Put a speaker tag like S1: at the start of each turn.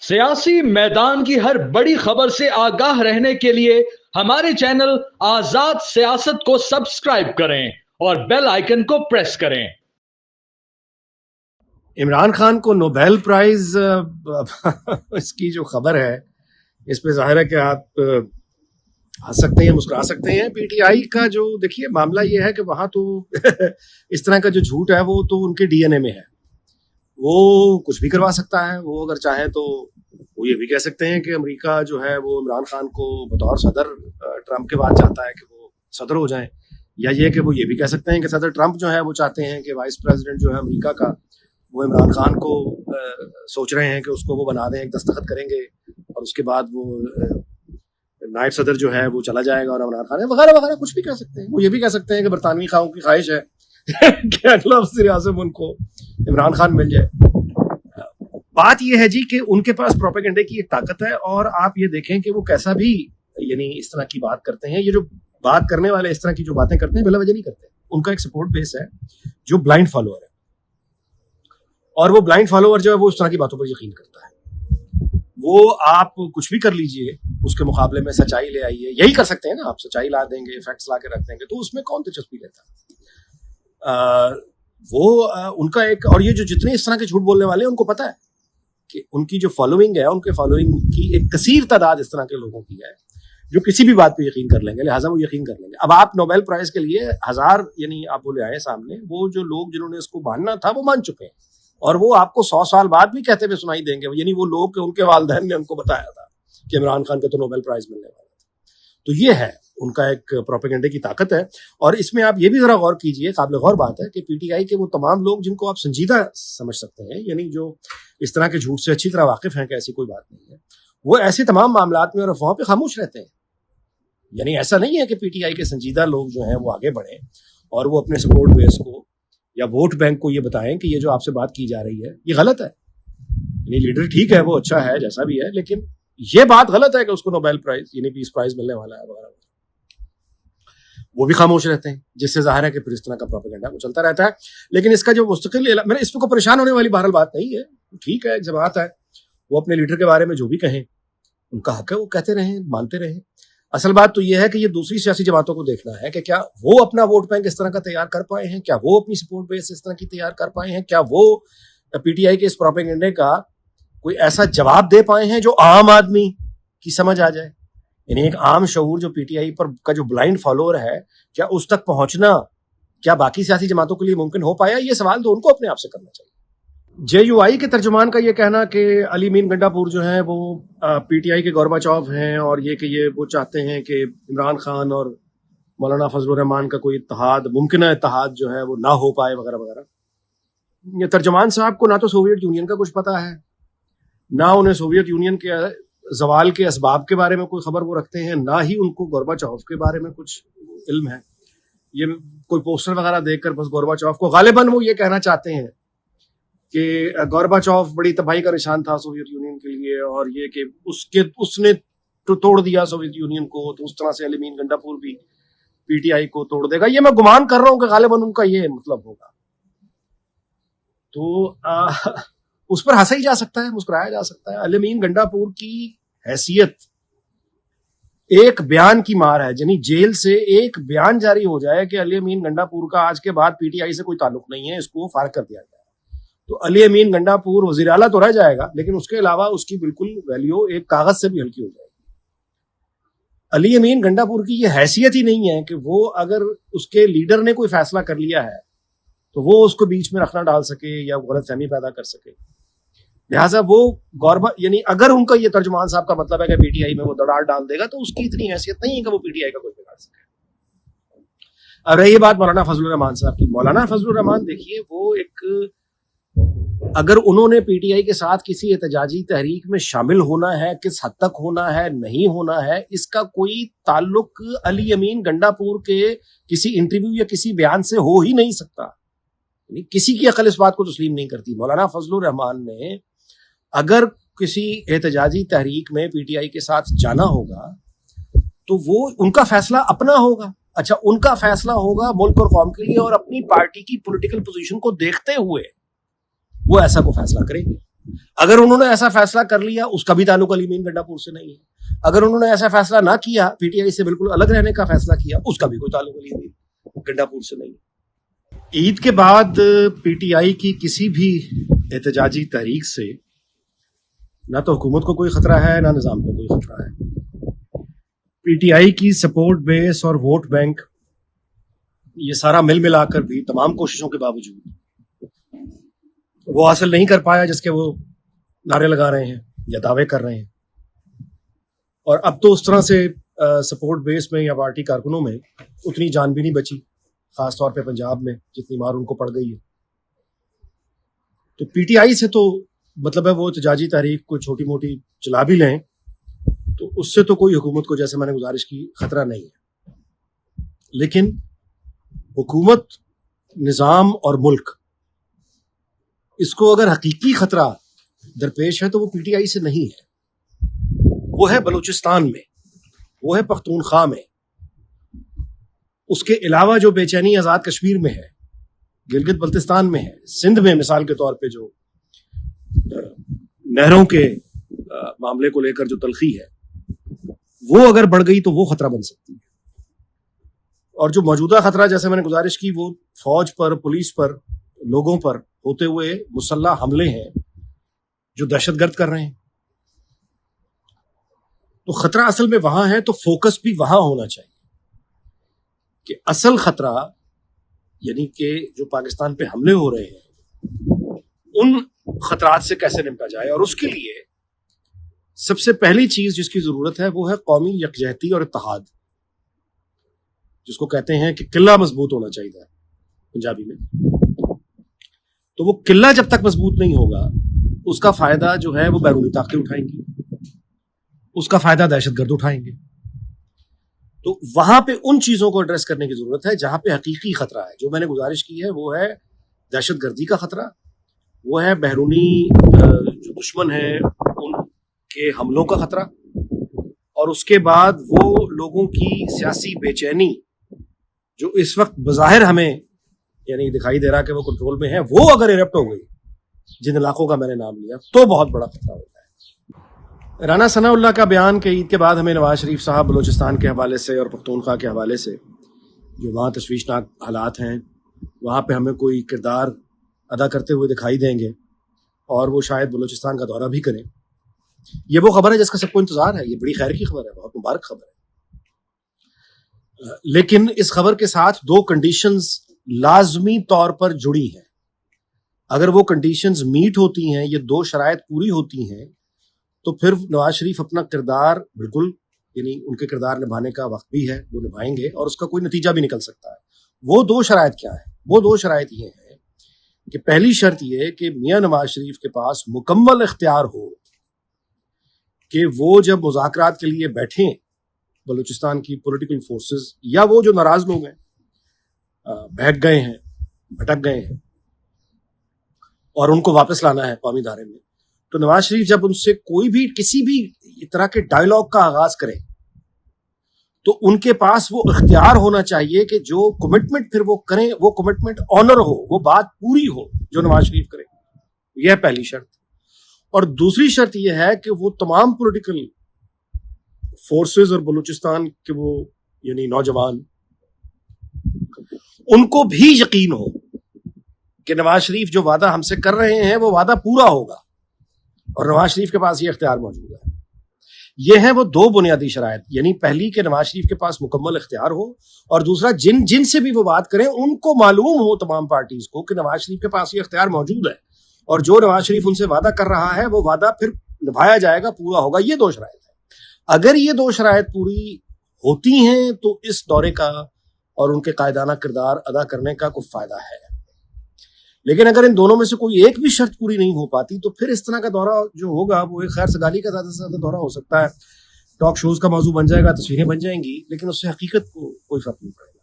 S1: सियासी मैदान की हर बड़ी खबर से आगाह रहने के लिए हमारे चैनल आजाद सियासत को सब्सक्राइब करें और बेल आइकन को प्रेस करें।
S2: इमरान खान को नोबेल प्राइज इसकी जो खबर है, इस पे जाहिर है कि आप हंस सकते हैं, मुस्कुरा सकते हैं। पीटीआई का जो देखिए मामला ये है कि वहां तो इस तरह का जो झूठ है वो तो उनके डीएनए में है। वो कुछ भी करवा सकता है। वो अगर चाहे तो वो ये भी कह सकते हैं कि अमेरिका जो है वो इमरान खान को बतौर सदर ट्रंप के बाद चाहता है कि वो सदर हो जाए, या ये कि वो ये भी कह सकते हैं कि सदर ट्रंप जो है वो चाहते हैं कि वाइस प्रेसिडेंट जो है अमेरिका का वो इमरान खान को सोच रहे हैं कि उसको वो बना दें, एक दस्तखत करेंगे और उसके बाद वो नायब सदर जो है वो चला जाएगा और इमरान खान वगैरह वगैरह कुछ भी कह सकते हैं। वो ये भी कह सकते हैं कि बरतानवी खाओं की ख्वाहिश है कि अगला वज़ीर आज़म उनको इमरान खान मिल जाए। बात यह है जी कि उनके पास प्रोपेगेंडे की एक ताकत है, और आप ये देखें कि वो कैसा भी यानी इस तरह की बात करते हैं। ये जो बात करने वाले इस तरह की जो बातें करते हैं बिला वजह नहीं करते। उनका एक सपोर्ट बेस है जो ब्लाइंड फॉलोअर है, और वो ब्लाइंड फॉलोअर जो है वो इस तरह की बातों पर यकीन करता है। वो आप कुछ भी कर लीजिए, उसके मुकाबले में सच्चाई ले आइए, यही कर सकते हैं ना आप, सच्चाई ला देंगे, फैक्ट्स ला के रख देंगे, तो उसमें कौन दिलचस्पी लेता है। उनका एक, और ये जो जितने इस तरह के झूठ बोलने वाले हैं उनको पता है कि उनकी जो फॉलोइंग है, उनके फॉलोइंग की एक कसीर तादाद इस तरह के लोगों की है जो किसी भी बात पे यकीन कर लेंगे, लिहाजा वो यकीन कर लेंगे। अब आप नोबेल प्राइज के लिए 1000 यानी आप बोले आए सामने, वो जो लोग जिन्होंने इसको मानना था वो मान चुके हैं, और वो आपको 100 साल बाद भी कहते हुए सुनाई देंगे। यानी वो लोग के उनके वालिदैन ने उनको बताया था कि इमरान खान को तो नोबेल प्राइज मिलने वाला था। तो ये है उनका एक प्रोपेगेंडे की ताकत है। और इसमें आप ये भी जरा गौर कीजिए, काबिल गौर बात है कि पीटीआई के वो तमाम लोग जिनको आप संजीदा समझ सकते हैं, यानी जो इस तरह के झूठ से अच्छी तरह वाकिफ हैं कि ऐसी कोई बात नहीं है, वो ऐसे तमाम मामलात में और अफवाहों पे खामोश रहते हैं। यानी ऐसा नहीं है कि पीटीआई के संजीदा लोग जो हैं वो आगे बढ़े और वो अपने सपोर्ट बेस को या वोट बैंक को ये बताएं कि ये जो आपसे बात की जा रही है ये गलत है। यानी लीडर ठीक है, वो अच्छा है, जैसा भी है, लेकिन ये बात गलत है कि उसको नोबेल प्राइज यानी पीस प्राइज मिलने वाला है वगैरह। वो भी खामोश रहते हैं, जिससे जाहिर है कि फिर इस तरह का प्रोपेगेंडा वो चलता रहता है। लेकिन इसका जो मुस्तकिल, मैंने इस पर परेशान होने वाली बहरहाल बात नहीं है। ठीक है, एक जमात है, वो अपने लीडर के बारे में जो भी कहें उनका हक है, वो कहते रहें, मानते रहें। असल बात तो यह है कि ये दूसरी सियासी जमातों को देखना है कि क्या वो अपना वोट बैंक इस तरह का तैयार कर पाए हैं, क्या वो अपनी सपोर्ट बेस इस तरह की तैयार कर पाए हैं, क्या वो पीटीआई के इस प्रोपेगेंडे का कोई ऐसा जवाब दे पाए हैं जो आम आदमी की समझ आ जाए। यानी एक आम शऊर जो पीटीआई पर का जो ब्लाइंड फॉलोअर है, क्या उस तक पहुंचना क्या बाकी सियासी जमातों के लिए मुमकिन हो पाया? ये सवाल तो उनको अपने आप से करना चाहिए। जेयूआई के तर्जुमान का ये कहना कि अली मीन गंडापुर जो है वो पीटीआई के गोरबाचौफ हैं, और ये कि ये वो चाहते हैं कि इमरान खान और मौलाना फजलुर रहमान का कोई इत्तेहाद, मुमकिन इत्तेहाद जो है वो ना हो पाए वगैरह वगैरह। ये तर्जुमान साहब को ना तो सोवियत यूनियन का कुछ पता है, ना उन्हें सोवियत यूनियन के जवाल के असबाब के बारे में कोई खबर वो रखते हैं, ना ही उनको गोरबाचौफ के बारे में कुछ इल्म है। ये कोई पोस्टर वगैरह देखकर बस गोरबाचौफ को गालिबन वो ये कहना चाहते हैं कि गोरबाचौफ बड़ी तबाही का निशान था सोवियत यूनियन के लिए, और ये कि उसने तो तोड़ दिया सोवियत यूनियन को, तो उस तरह से अली मीन गंडापुर भी पीटीआई को तोड़ देगा। ये मैं गुमान कर रहा हूं कि गालिबन उनका ये मतलब होगा। तो उस पर हंसा ही जा सकता है, मुस्कुराया जा सकता है। अली मीन गंडापुर की हैसियत एक बयान की मार है। यानी जेल से एक बयान जारी हो जाए कि अली मीन गंडापुर का आज के बाद पीटीआई से कोई ताल्लुक नहीं है, इसको फारिग कर दिया जाए, तो अली अमीन गंडापुर वजीर आला तो रह जाएगा, लेकिन उसके अलावा उसकी बिल्कुल वैल्यू एक कागज से भी हल्की हो जाएगी। अली अमीन गंडापुर की ये हैसियत ही नहीं है कि वो अगर उसके लीडर ने कोई फैसला कर लिया है तो वो उसको बीच में रखना डाल सके या गलतफहमी पैदा कर सके। लिहाजा वो यानी अगर उनका ये तर्जुमान साहब का मतलब है कि पीटीआई में वो दरार डाल देगा, तो उसकी इतनी हैसियत नहीं है कि वो पीटीआई का कोई बिगाड़ सके। अब रही बात मौलाना फजलुर रहमान साहब की। मौलाना फजलुर रहमान देखिए, वो एक, अगर उन्होंने पीटीआई के साथ किसी एहतजाजी तहरीक में शामिल होना है, किस हद तक होना है, नहीं होना है, इसका कोई ताल्लुक अली अमीन गंडापुर के किसी इंटरव्यू या किसी बयान से हो ही नहीं सकता। किसी की अकल इस बात को तस्लीम नहीं करती। मौलाना फजलुर रहमान ने अगर किसी एहतजाजी तहरीक में पीटीआई के साथ जाना होगा तो वो उनका फैसला अपना होगा। अच्छा, उनका फैसला होगा मुल्क और कौम के लिए, और अपनी पार्टी की पॉलिटिकल पोजीशन को देखते हुए वो ऐसा को फैसला करेंगे। अगर उन्होंने ऐसा फैसला कर लिया, उसका भी ताल्लुक अली मीन गंडापुर से नहीं है। अगर उन्होंने ऐसा फैसला ना किया, पीटीआई से बिल्कुल अलग रहने का फैसला किया, उसका भी कोई ताल्लुक अली मीन गंडापुर से नहीं है। ईद के बाद पीटीआई की किसी भी एहतजाजी तहरीक से ना तो हुकूमत को कोई खतरा है, ना निजाम को कोई खतरा है। पीटीआई की सपोर्ट बेस और वोट बैंक, ये सारा मिल मिलाकर भी तमाम कोशिशों के बावजूद वो हासिल नहीं कर पाया जिसके वो नारे लगा रहे हैं या दावे कर रहे हैं। और अब तो उस तरह से सपोर्ट बेस में या पार्टी कारकुनों में उतनी जान भी नहीं बची, खासतौर पे पंजाब में जितनी मार उनको पड़ गई है। तो पीटीआई से तो मतलब है वो एहतजाजी तहरीक कोई छोटी मोटी चला भी लें तो उससे तो कोई हुकूमत को, जैसे मैंने गुजारिश की, खतरा नहीं है। लेकिन हुकूमत, निजाम और मुल्क, इसको अगर हकीकी खतरा दरपेश है तो वो पीटीआई से नहीं है, वो है बलूचिस्तान में, वो है पख्तूनख्वा में। उसके अलावा जो बेचैनी आज़ाद कश्मीर में है, गिलगित बल्तिस्तान में है, सिंध में मिसाल के तौर पे जो नहरों के मामले को लेकर जो तलखी है, वो अगर बढ़ गई तो वो खतरा बन सकती है। और जो मौजूदा खतरा, जैसे मैंने गुजारिश की, वो फौज पर, पुलिस पर, लोगों पर होते हुए मुसल्ला हमले हैं जो दहशतगर्द कर रहे हैं। तो खतरा असल में वहां है, तो फोकस भी वहां होना चाहिए कि असल खतरा यानी कि जो पाकिस्तान पे हमले हो रहे हैं, उन खतरात से कैसे निपटा जाए। और उसके लिए सबसे पहली चीज जिसकी जरूरत है वो है कौमी यकजहती और इत्तेहाद, जिसको कहते हैं कि किला मजबूत होना चाहिए पंजाबी में। तो वो किला जब तक मजबूत नहीं होगा, उसका फायदा जो है वो बैरूनी ताकतें उठाएंगी, उसका फायदा दहशतगर्द उठाएंगे। तो वहां पे उन चीजों को एड्रेस करने की जरूरत है जहां पे हकीकी खतरा है। जो मैंने गुजारिश की है वो है दहशतगर्दी का खतरा, वो है बैरूनी जो दुश्मन है उनके हमलों का खतरा, और उसके बाद वो लोगों की सियासी बेचैनी जो इस वक्त बज़ाहिर हमें यानी दिखाई दे रहा कि वो कंट्रोल में है, वो अगर इरप्ट हो गई जिन इलाकों का मैंने नाम लिया, तो बहुत बड़ा खतरा होता है। राना सनाउल्लाह का बयान कि ईद के बाद हमें नवाज शरीफ साहब बलूचिस्तान के हवाले से और पख्तूनख्वा के हवाले से जो वहाँ तशवीशनाक हालात हैं, वहाँ पे हमें कोई किरदार अदा करते हुए दिखाई देंगे और वो शायद बलूचिस्तान का दौरा भी करें, ये वो खबर है जिसका सबको इंतजार है। ये बड़ी खैर की खबर है, बहुत मुबारक खबर है। लेकिन इस खबर के साथ दो कंडीशंस लाजमी तौर पर जुड़ी हैं। अगर वो कंडीशंस मीट होती हैं, ये दो शराइत पूरी होती हैं, तो फिर नवाज शरीफ अपना किरदार बिल्कुल यानी उनके किरदार निभाने का वक्त भी है, वो निभाएंगे और उसका कोई नतीजा भी निकल सकता है। वो दो शराइत क्या है? वो दो शराइत ये है कि पहली शर्त ये कि मियां नवाज शरीफ के पास मुकम्मल इख्तियार हो कि वो जब मुज़ाकरात के लिए बैठें बलूचिस्तान की पॉलिटिकल फोर्सेस या वो जो नाराज लोग हैं, बहक गए हैं, भटक गए हैं और उनको वापस लाना है कौमी धारे में, तो नवाज शरीफ जब उनसे कोई भी किसी भी तरह के डायलॉग का आगाज करें तो उनके पास वो इख्तियार होना चाहिए कि जो कमिटमेंट फिर वो करें, वो कमिटमेंट ऑनर हो, वो बात पूरी हो जो नवाज शरीफ करें। यह पहली शर्त। और दूसरी शर्त यह है कि वो तमाम पॉलिटिकल फोर्सेस और बलूचिस्तान के वो यानी नौजवान, उनको भी यकीन हो कि नवाज शरीफ जो वादा हमसे कर रहे हैं वो वादा पूरा होगा और नवाज शरीफ के पास ये इख्तियार मौजूद है। ये है वो दो बुनियादी शराइत, यानी पहली कि नवाज शरीफ के पास मुकम्मल इख्तियार हो और दूसरा जिन से भी वो बात करें उनको मालूम हो तमाम पार्टीज को कि नवाज शरीफ के पास ये इख्तियार मौजूद है और जो नवाज शरीफ उनसे वादा कर रहा है वो वादा फिर निभाया जाएगा, पूरा होगा। ये दो शराइत है। अगर ये दो शराइत पूरी होती हैं तो इस दौरे का और उनके कायदाना किरदार अदा करने का कोई फायदा है। लेकिन अगर इन दोनों में से कोई एक भी शर्त पूरी नहीं हो पाती तो फिर इस तरह का दौरा जो होगा वो एक खैर सगाली का ज्यादा से ज्यादा दौरा हो सकता है, टॉक शोज का मौजू बन जाएगा, तस्वीरें बन जाएंगी, लेकिन उससे हकीकत को कोई फर्क नहीं पड़ेगा।